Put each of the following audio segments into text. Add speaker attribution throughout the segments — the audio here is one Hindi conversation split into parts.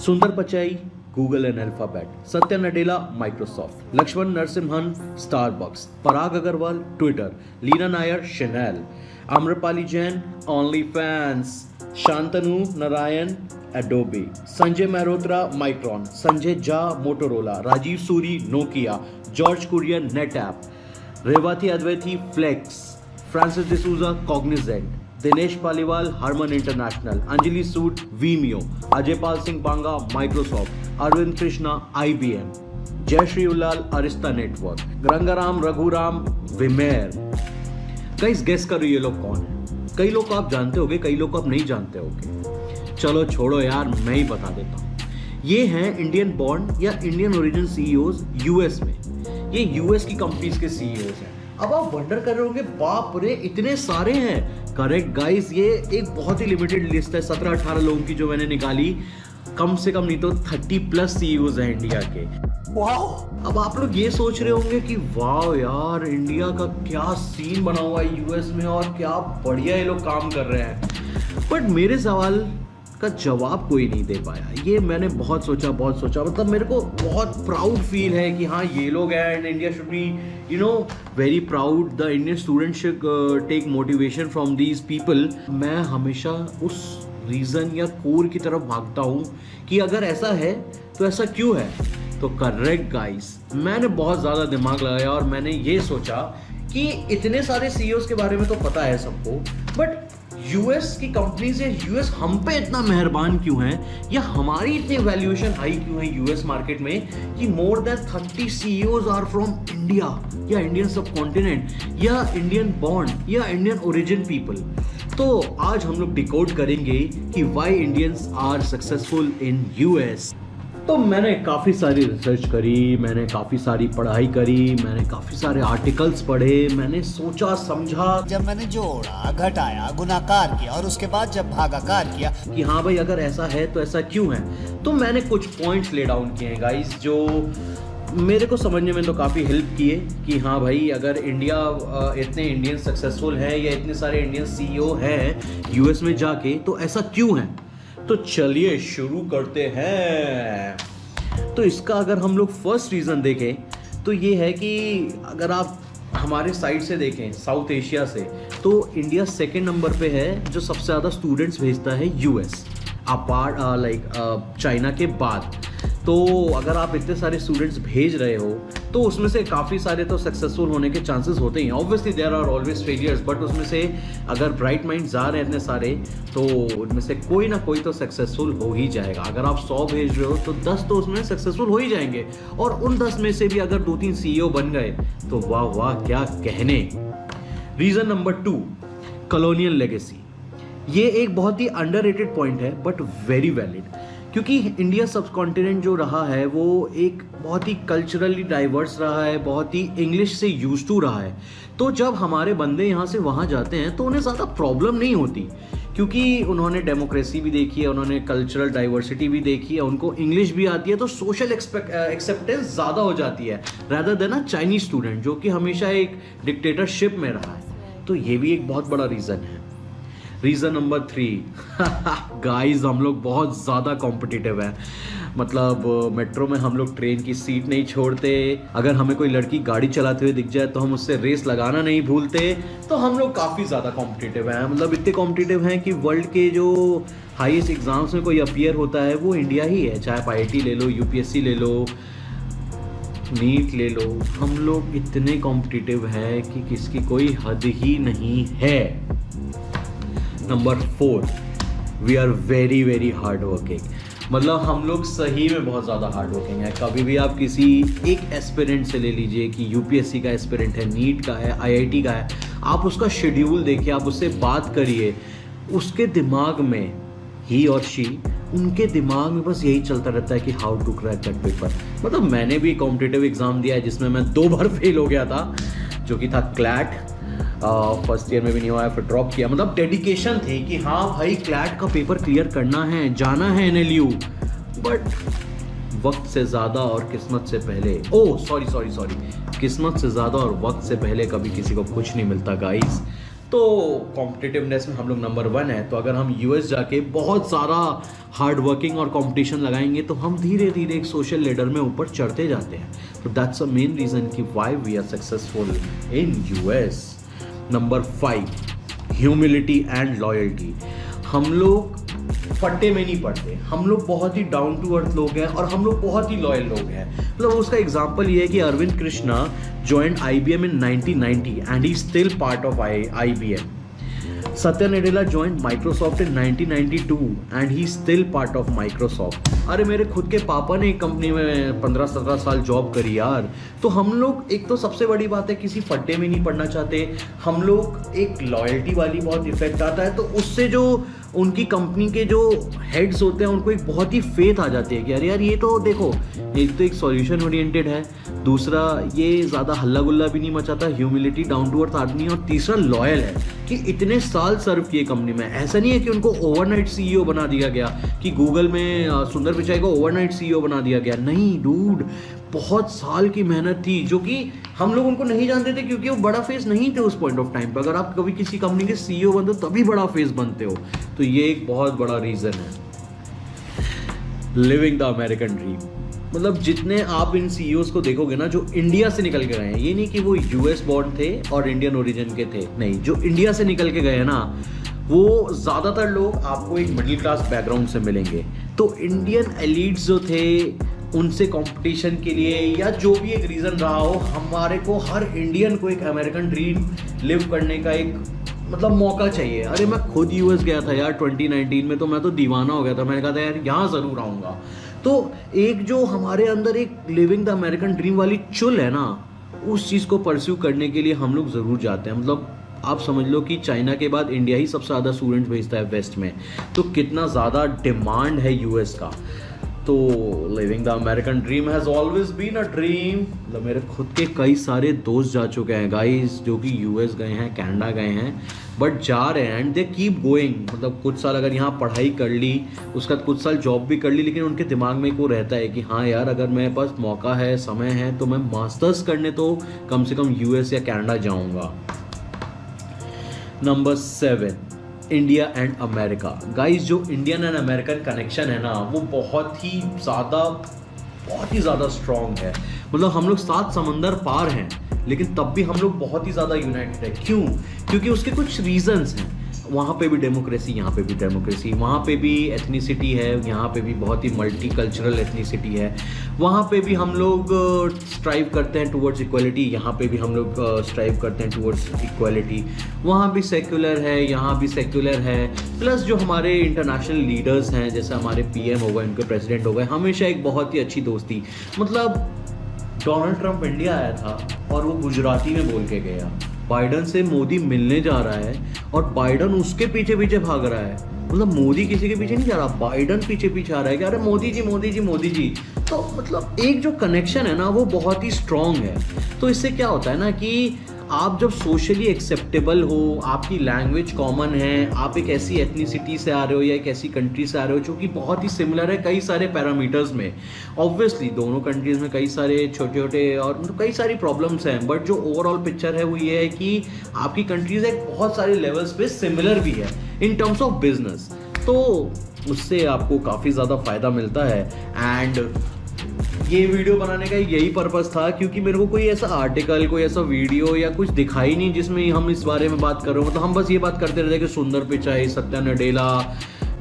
Speaker 1: सुंदर Pichai Google and Alphabet, Satya Nadella Microsoft, Laxman Narasimhan Starbucks, Parag Agrawal Twitter, Leena Nair Chanel, Amrapali Jain OnlyFans, Shantanu Narayen Adobe, Sanjay Mehrotra Micron, Sanjay Jha Motorola, Rajeev Suri Nokia, George Kurian NetApp, Revathi Advaithi Flex, Francis D'Souza Cognizant, Dinesh Paliwal Harman International, Anjali Sood Vimeo, Ajay Pal Singh Banga Microsoft, Arvind Krishna IBM, Jayshree Ullal Arista Network, Rangaram Raghuram VMware. Guys guess करो ये लोग कौन है? कई लोग आप जानते होगे, कई लोग आप नहीं जानते होगे। चलो छोड़ो यार, मैं ही बता देता हूँ। ये हैं इंडियन बॉर्न या इंडियन ओरिजिन CEOs US में। ये US की कंपनीज के CEOs हैं। अब आप वंडर कर रहे होंगे, बाप रे इतने सारे हैं। करेक्ट गाइस, ये एक बहुत ही लिमिटेड लिस्ट है 17-18 लोगों की जो मैंने निकाली। कम से कम नहीं तो 30+ CEOs हैं इंडिया के। वाओ! अब आप लोग ये सोच रहे होंगे कि वाह यार, इंडिया का क्या सीन बना हुआ है US में और क्या बढ़िया ये लोग काम कर रहे हैं। बट मेरे सवाल का जवाब कोई नहीं दे पाया। ये मैंने बहुत सोचा मतलब मेरे को बहुत प्राउड फील है कि हाँ ये लोग हैं and India should be very proud. The Indian student should take motivation from these people. मैं हमेशा उस रीज़न या कोर की तरफ भागता हूँ कि अगर ऐसा है तो ऐसा क्यों है। तो करेक्ट गाइस, मैंने बहुत ज़्यादा दिमाग लगाया और मैंने ये सोचा कि इतने सारे CEOs के बारे में तो पता है सबको, बट US की कंपनीज या US हम पे इतना मेहरबान क्यों है, या हमारी इतनी वैल्यूएशन हाई क्यों है US मार्केट में कि more than 30 CEOs are from India या इंडियन सब कॉन्टिनेंट या इंडियन बॉर्न या इंडियन ओरिजिन पीपल। तो आज हम लोग डिकोड करेंगे कि why Indians are successful in US। तो मैंने काफ़ी सारी रिसर्च करी, मैंने काफ़ी सारी पढ़ाई करी, मैंने काफ़ी सारे आर्टिकल्स पढ़े, मैंने सोचा समझा।
Speaker 2: जब मैंने जोड़ा घटाया गुणाकार किया और उसके बाद जब भागाकार किया
Speaker 1: कि हाँ भाई अगर ऐसा है तो ऐसा क्यों है, तो मैंने कुछ पॉइंट्स ले डाउन किए हैं गाइस जो मेरे को समझने में तो काफ़ी हेल्प किए कि हाँ भाई अगर इंडिया इतने इंडियन सक्सेसफुल हैं या इतने सारे इंडियन CEO हैं US में जाके, तो ऐसा क्यों है। तो चलिए शुरू करते हैं। तो इसका अगर हम लोग फर्स्ट रीज़न देखें तो ये है कि अगर आप हमारे साइड से देखें साउथ एशिया से, तो इंडिया सेकंड नंबर पे है जो सबसे ज़्यादा स्टूडेंट्स भेजता है US अपार्ट चाइना के बाद। तो अगर आप इतने सारे स्टूडेंट्स भेज रहे हो तो उसमें से काफ़ी सारे तो सक्सेसफुल होने के चांसेस होते ही हैं। Obviously there are always failures, but उसमें से अगर ब्राइट माइंड्स आ रहे हैं इतने सारे तो उनमें से कोई ना कोई तो सक्सेसफुल हो ही जाएगा। अगर आप 100 भेज रहे हो तो 10 तो उसमें सक्सेसफुल हो ही जाएंगे, और उन 10 में से भी अगर 2-3 CEO बन गए तो वाह वाह क्या कहने। Reason number 2, colonial legacy. ये एक बहुत ही अंडररेटेड पॉइंट है बट वेरी वैलिड, क्योंकि इंडिया सब कॉन्टिनेंट जो रहा है वो एक बहुत ही कल्चरली डाइवर्स रहा है, बहुत ही इंग्लिश से यूज टू रहा है। तो जब हमारे बंदे यहाँ से वहाँ जाते हैं तो उन्हें ज़्यादा प्रॉब्लम नहीं होती, क्योंकि उन्होंने डेमोक्रेसी भी देखी है, उन्होंने कल्चरल डाइवर्सिटी भी देखी है, उनको इंग्लिश भी आती है, तो सोशल एक्सेप्टेंस ज़्यादा हो जाती है rather than a Chinese student जो कि हमेशा एक डिक्टेटरशिप में रहा है। तो ये भी एक बहुत बड़ा रीज़न है। रीज़न नंबर 3 गाइस, हम लोग बहुत ज़्यादा कॉम्पिटिटिव हैं। मतलब मेट्रो में हम लोग ट्रेन की सीट नहीं छोड़ते, अगर हमें कोई लड़की गाड़ी चलाते हुए दिख जाए तो हम उससे रेस लगाना नहीं भूलते। तो हम लोग काफ़ी ज़्यादा कॉम्पिटिटिव हैं, मतलब इतने कॉम्पिटिटिव हैं कि वर्ल्ड के जो हाईएस्ट एग्ज़ाम्स में कोई अपीयर होता है वो इंडिया ही है, चाहे IIT ले लो, UPSC ले लो, नीट ले लो। हम लोग इतने कॉम्पिटिटिव हैं कि किसकी कोई हद ही नहीं है। Number 4, we are very very hard working. मतलब हम लोग सही में बहुत ज़्यादा हार्ड वर्किंग है। कभी भी आप किसी एक एस्पिरेंट से ले लीजिए कि UPSC का एस्पिरेंट है, नीट का है, IIT का है, आप उसका शेड्यूल देखिए, आप उससे बात करिए, उसके दिमाग में ही और शी उनके दिमाग में बस यही चलता रहता है कि how to crack that paper. मतलब मैंने भी कॉम्पिटिटिव एग्ज़ाम दिया है जिसमें मैं 2 बार फेल हो गया था, जो कि था क्लैट। फर्स्ट ईयर में भी नहीं हुआ, फिर ड्रॉप किया। मतलब डेडिकेशन थी कि हाँ भाई क्लैट का पेपर क्लियर करना है, जाना है NLU, बट वक्त से ज़्यादा और किस्मत से पहले, सॉरी किस्मत से ज़्यादा और वक्त से पहले कभी किसी को कुछ नहीं मिलता गाइस। तो कॉम्पिटिटिवनेस में हम लोग नंबर 1 है। तो अगर हम यूएस जाके बहुत सारा हार्ड वर्किंग और कंपटीशन लगाएंगे तो हम धीरे धीरे एक सोशल लेडर में ऊपर चढ़ते जाते हैं। तो दैट्स अ मेन रीज़न कि why we are successful in US. Number 5, humility and loyalty. हम लोग फट्टे में नहीं पड़ते, हम लोग बहुत ही डाउन टू अर्थ लोग हैं और हम लोग बहुत ही लॉयल लोग हैं। मतलब उसका एग्जांपल ये है कि Arvind Krishna joined IBM in 1990 and he's still part of IBM. Satya Nadella joined Microsoft in 1992 and he's still part of Microsoft. अरे मेरे खुद के पापा ने एक कंपनी में 15-17 साल जॉब करी यार। तो हम लोग, एक तो सबसे बड़ी बात है किसी फड्डे में नहीं पड़ना चाहते हम लोग, एक लॉयल्टी वाली बहुत इफेक्ट आता है। तो उससे जो उनकी कंपनी के जो हेड्स होते हैं उनको एक बहुत ही फेथ आ जाती है कि अरे यार ये तो देखो, एक तो एक सॉल्यूशन ओरिएंटेड है, दूसरा ये ज़्यादा हल्ला गुल्ला भी नहीं मचाता, ह्यूमिलिटी, डाउन टू अर्थ आदमी, और तीसरा लॉयल है कि इतने साल सर्व किए कंपनी में। ऐसा नहीं है कि उनको ओवरनाइट सीईओ बना दिया गया, कि गूगल में सुंदर पिचाई को ओवरनाइट सीईओ बना दिया गया। नहीं डूड, बहुत साल की मेहनत थी जो कि हम लोग उनको नहीं जानते थे क्योंकि वो बड़ा फेस नहीं थे उस पॉइंट ऑफ टाइम पे। अगर आप कभी किसी कंपनी के सीईओ बनते हो तभी बड़ा फेस बनते हो। तो ये एक बहुत बड़ा रीज़न है। लिविंग द अमेरिकन ड्रीम, मतलब जितने आप इन सीईओज को देखोगे ना जो इंडिया से निकल के गए हैं, ये नहीं कि वो यूएस बॉर्न थे और इंडियन ओरिजिन के थे, नहीं, जो इंडिया से निकल के गए हैं ना, वो ज़्यादातर लोग आपको एक मिडिल क्लास बैकग्राउंड से मिलेंगे। तो इंडियन एलिट्स जो थे उनसे कंपटीशन के लिए या जो भी एक रीज़न रहा हो, हमारे को, हर इंडियन को एक अमेरिकन ड्रीम लिव करने का एक मतलब मौका चाहिए। अरे मैं खुद यूएस गया था यार 2019 में, तो मैं तो दीवाना हो गया था। मैंने कहा था यार यहाँ ज़रूर आऊँगा। तो एक जो हमारे अंदर एक लिविंग द अमेरिकन ड्रीम वाली चुल है ना, उस चीज़ को परस्यू करने के लिए हम लोग ज़रूर जाते हैं। मतलब आप समझ लो कि चाइना के बाद इंडिया ही सबसे ज़्यादा स्टूडेंट्स भेजता है वेस्ट में, तो कितना ज़्यादा डिमांड है यूएस का। तो living the American dream has always been a dream. मतलब मेरे खुद के कई सारे दोस्त जा चुके हैं गाइस, जो कि यूएस गए हैं, कनाडा गए हैं, बट जा रहे हैं एंड दे कीप गोइंग। मतलब कुछ साल अगर यहाँ पढ़ाई कर ली, उसका कुछ साल जॉब भी कर ली, लेकिन उनके दिमाग में वो रहता है कि हाँ यार अगर मेरे पास मौका है, समय है, तो मैं मास्टर्स करने तो कम से कम यूएस या कनाडा जाऊँगा। Number 7, India and America. Guys जो इंडियन एंड अमेरिकन कनेक्शन है ना, वो बहुत ही ज़्यादा स्ट्रॉन्ग है। मतलब हम लोग 7 समंदर पार हैं, लेकिन तब भी हम लोग बहुत ही ज़्यादा यूनाइटेड है। क्यों? क्योंकि उसके कुछ रीजंस हैं। वहाँ पे भी डेमोक्रेसी, यहाँ पे भी डेमोक्रेसी, वहाँ पे भी एथनिसिटी है, यहाँ पे भी बहुत ही मल्टी कल्चरल एथनिसिटी है। वहाँ पे भी हम लोग स्ट्राइव करते हैं टुवर्ड्स इक्वलिटी, यहाँ पे भी हम लोग स्ट्राइव करते हैं टुवर्ड्स इक्वलिटी। वहाँ भी सेक्युलर है, यहाँ भी सेक्युलर है। प्लस जो हमारे इंटरनेशनल लीडर्स हैं, जैसे हमारे पीएम हो गए, इनके प्रेसिडेंट हो गए, हमेशा एक बहुत ही अच्छी दोस्ती। मतलब डोनाल्ड ट्रंप इंडिया आया था और वो गुजराती में बोल के गया, बाइडन से मोदी मिलने जा रहा है और बाइडन उसके पीछे पीछे भाग रहा है। मतलब मोदी किसी के पीछे नहीं जा रहा, बाइडन पीछे पीछे आ रहा है कि अरे मोदी जी मोदी जी मोदी जी। तो मतलब एक जो कनेक्शन है ना, वो बहुत ही स्ट्रांग है। तो इससे क्या होता है ना कि आप जब सोशली एक्सेप्टेबल हो, आपकी लैंग्वेज कॉमन है, आप एक ऐसी एथनिसिटी से आ रहे हो या एक ऐसी कंट्री से आ रहे हो जो कि बहुत ही सिमिलर है कई सारे पैरामीटर्स में। ऑब्वियसली दोनों कंट्रीज़ में कई सारे छोटे छोटे और मतलब कई सारी प्रॉब्लम्स हैं, बट जो ओवरऑल पिक्चर है वो ये है कि आपकी कंट्रीज़ एक बहुत सारे लेवल्स पे सिमिलर भी है इन टर्म्स ऑफ बिजनेस। तो उससे आपको काफ़ी ज़्यादा फ़ायदा मिलता है। एंड ये वीडियो बनाने का यही पर्पस था क्योंकि मेरे को कोई ऐसा आर्टिकल, कोई ऐसा वीडियो या कुछ दिखाई नहीं जिसमें हम इस बारे में बात कर रहे हो। मतलब हम बस ये बात करते रहते कि सुंदर पिचाई, सत्या नडेला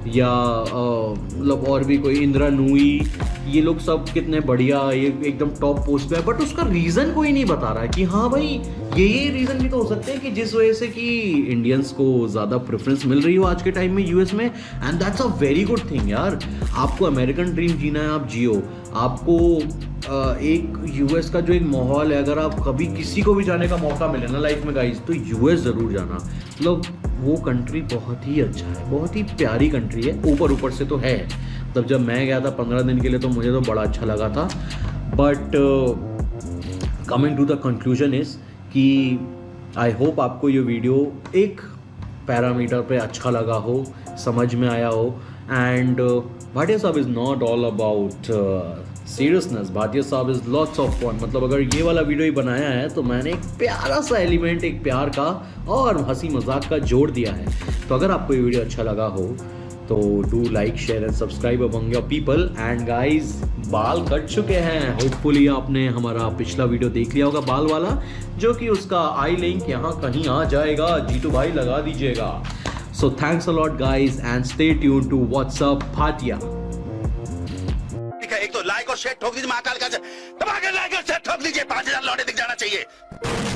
Speaker 1: या मतलब और भी कोई इंदिरा नूई, ये लोग सब कितने बढ़िया, ये एकदम टॉप पोस्ट पे है, बट उसका रीज़न कोई नहीं बता रहा है कि हाँ भाई ये रीज़न भी तो हो सकते हैं कि जिस वजह से कि इंडियंस को ज़्यादा प्रेफरेंस मिल रही हो आज के टाइम में यूएस में। And that's a very good thing यार। आपको अमेरिकन ड्रीम जीना है, आप जियो। आपको एक यूएस का जो एक माहौल है, अगर आप कभी किसी को भी जाने का मौका मिले ना लाइफ में गाइस, तो यूएस ज़रूर जाना। मतलब वो कंट्री बहुत ही अच्छा है, बहुत ही प्यारी कंट्री है, ऊपर से तो है। तब जब मैं गया था 15 दिन के लिए तो मुझे तो बड़ा अच्छा लगा था। But coming to the conclusion is कि आई होप आपको ये वीडियो एक पैरामीटर पे अच्छा लगा हो, समझ में आया हो। एंड भाटिया साहब is not all about seriousness Bhatia साहब इज लॉट्स ऑफ फन। मतलब अगर ये वाला वीडियो ही बनाया है तो मैंने एक प्यारा सा एलिमेंट, एक प्यार का और हंसी मजाक का जोड़ दिया है। तो अगर आपको ये वीडियो अच्छा लगा हो तो do like share and subscribe among your people. And guys बाल कट चुके हैं, होपफुली आपने हमारा पिछला वीडियो देख लिया होगा बाल वाला, जो कि उसका आई लिंक यहाँ कहीं आ जाएगा, जीतू भाई लगा दीजिएगा। So thanks a lot guys and stay tune to what's up Bhatia.
Speaker 3: एक तो लाइक और शेयर ठोक दीजिए, महाकाल का दबा के लाइक और शेयर ठोक दीजिए, 5000 लौटे दिख जाना चाहिए।